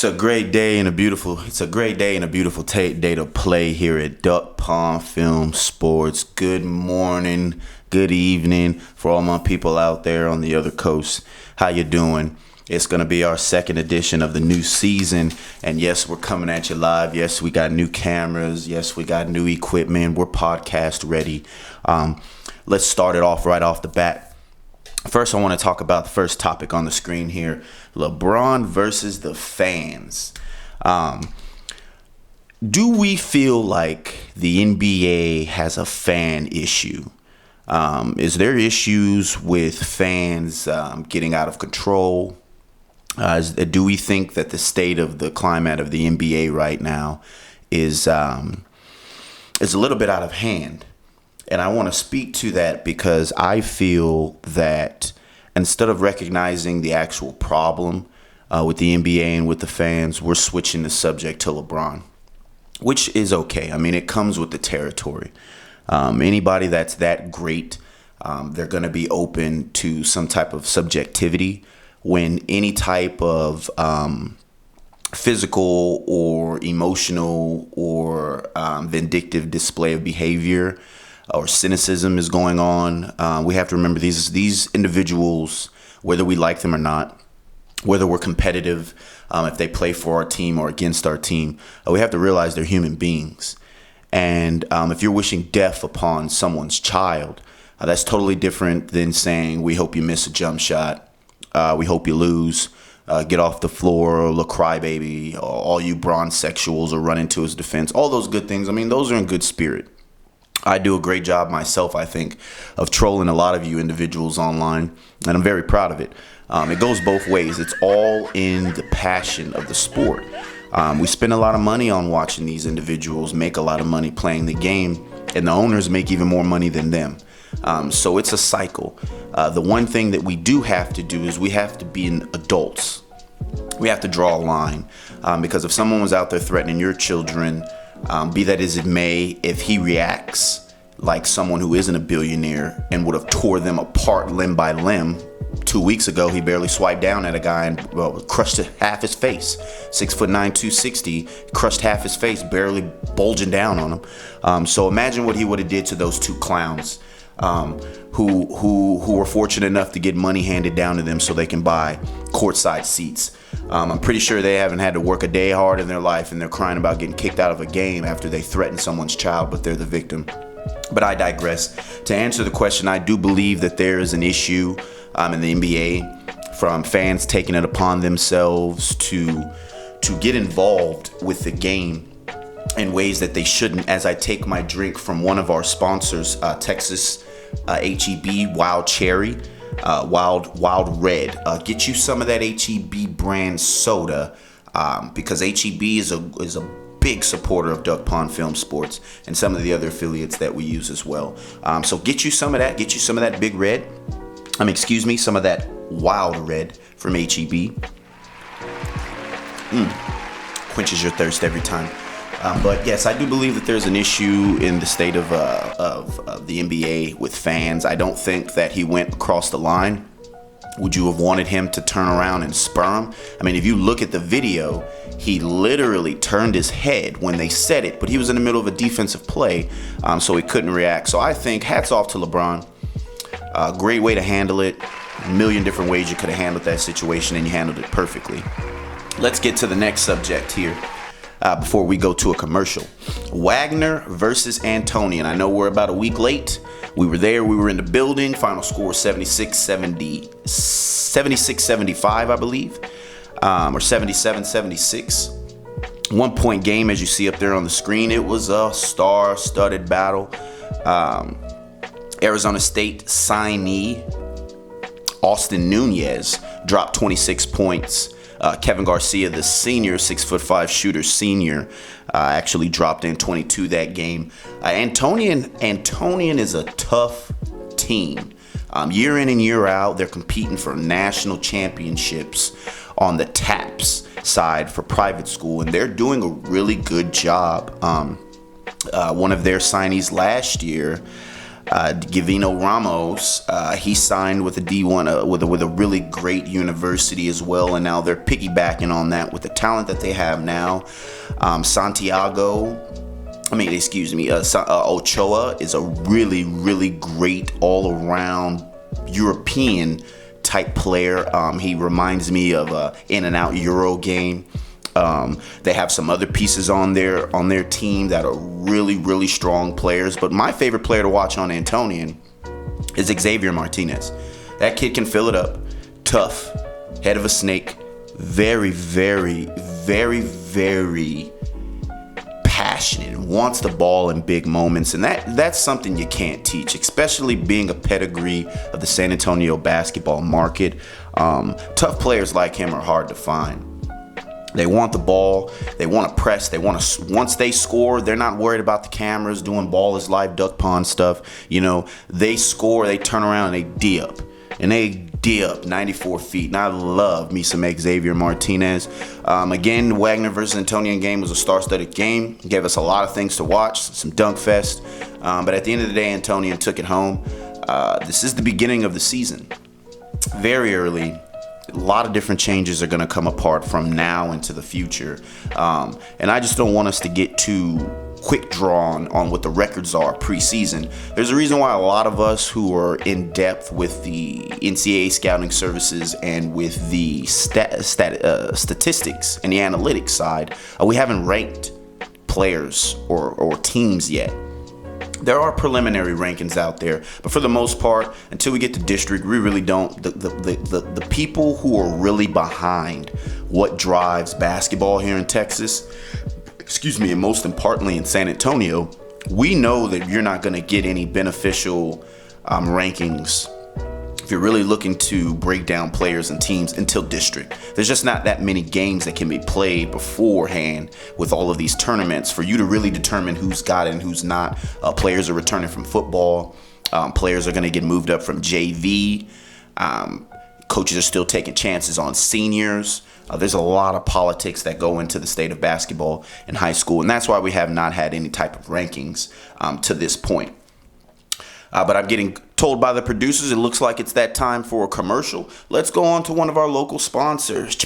It's a great day and a beautiful day to play here at Duckpond Film Sports. Good morning, good evening for all my people out there on the other coast. How you doing? It's going to be our second edition of the new season. And yes, we're coming at you live. Yes, we got new cameras. Yes, we got new equipment. We're podcast ready. Let's start it off right off the bat. First, I want to talk about the first topic on the screen here. LeBron versus the fans. Do we feel like the NBA has a fan issue? Is there issues with fans getting out of control? Do we think that the state of the climate of the NBA right now is a little bit out of hand? And I want to speak to that because I feel that instead of recognizing the actual problem with the NBA and with the fans, we're switching the subject to LeBron, which is okay. I mean, it comes with the territory. Anybody that's that great, they're going to be open to some type of subjectivity when any type of physical or emotional or vindictive display of behavior or cynicism is going on. We have to remember these individuals, whether we like them or not, whether we're competitive, if they play for our team or against our team, we have to realize they're human beings. And if you're wishing death upon someone's child, that's totally different than saying, we hope you miss a jump shot. We hope you lose. Get off the floor, look crybaby, all you bronze sexuals, or run into his defense. All those good things. I mean, those are in good spirit. I do a great job myself, I think, of trolling a lot of you individuals online, and I'm very proud of it. It goes both ways. It's all in the passion of the sport. We spend a lot of money on watching these individuals make a lot of money playing the game, and the owners make even more money than them. So it's a cycle. The one thing that we do have to do is we have to be adults. We have to draw a line, because if someone was out there threatening your children, be that as it may, if he reacts like someone who isn't a billionaire and would have tore them apart limb by limb, 2 weeks ago, he barely swiped down at a guy and crushed half his face. 6'9", 260, crushed half his face, barely bulging down on him. So imagine what he would have did to those two clowns who were fortunate enough to get money handed down to them so they can buy courtside seats. I'm pretty sure they haven't had to work a day hard in their life, and they're crying about getting kicked out of a game after they threatened someone's child, but they're the victim. But I digress. To answer the question, I do believe that there is an issue in the NBA from fans taking it upon themselves to get involved with the game in ways that they shouldn't. As I take my drink from one of our sponsors, Texas HEB Wild Cherry, Wild Red. Get you some of that HEB brand soda, because HEB is a big supporter of Duckpond Film Sports and some of the other affiliates that we use as well. So get you some of that. Get you some of that Big Red. Some of that Wild Red from HEB. Quenches your thirst every time. But yes, I do believe that there's an issue in the state of the NBA with fans. I don't think that he went across the line. Would you have wanted him to turn around and spur him? I mean, if you look at the video, he literally turned his head when they said it, but he was in the middle of a defensive play, so he couldn't react. So I think hats off to LeBron. Great way to handle it. A million different ways you could have handled that situation, and you handled it perfectly. Let's get to the next subject here. Before we go to a commercial. Wagner versus Antonian. I know we're about a week late. We were there. We were in the building. Final score 76-75, I believe, or 77-76. 1 point game, as you see up there on the screen. It was a star-studded battle. Arizona State signee Austin Nunez dropped 26 points. Kevin Garcia, the senior, 6'5" shooter senior, actually dropped in 22 that game. Antonian is a tough team. Year in and year out, they're competing for national championships on the TAPS side for private school, and they're doing a really good job. One of their signees last year, Gavino Ramos, he signed with a D1 with a really great university as well, and now they're piggybacking on that with the talent that they have now. Ochoa is a really, really great all-around European type player. He reminds me of a in-and-out Euro game. They have some other pieces on their team that are really, really strong players. But my favorite player to watch on Antonian is Xavier Martinez. That kid can fill it up. Tough, head of a snake, very, very, very, very passionate, wants the ball in big moments, and that's something you can't teach, especially being a pedigree of the San Antonio basketball market. Tough players like him are hard to find. They want the ball, they want to press, they want to, once they score, they're not worried about the cameras doing ball is live Duckpond stuff. They score, they turn around and they D-up. And they D-up 94 feet. And I love me some Xavier Martinez. Again, Wagner versus Antonian game was a star-studded game. It gave us a lot of things to watch, some dunk fest. But at the end of the day, Antonian took it home. This is the beginning of the season. Very early. A lot of different changes are going to come apart from now into the future. And I just don't want us to get too quick drawn on what the records are preseason. There's a reason why a lot of us who are in depth with the NCAA scouting services and with the statistics and the analytics side, we haven't ranked players or teams yet. There are preliminary rankings out there, but for the most part, until we get to district, we really don't. The people who are really behind what drives basketball here in Texas, and most importantly in San Antonio, we know that you're not going to get any beneficial rankings if you're really looking to break down players and teams until district. There's just not that many games that can be played beforehand with all of these tournaments for you to really determine who's got it and who's not. Players are returning from football. Players are going to get moved up from JV. Coaches are still taking chances on seniors. There's a lot of politics that go into the state of basketball in high school, and that's why we have not had any type of rankings to this point. But I'm getting told by the producers it looks like it's that time for a commercial. Let's go on to one of our local sponsors.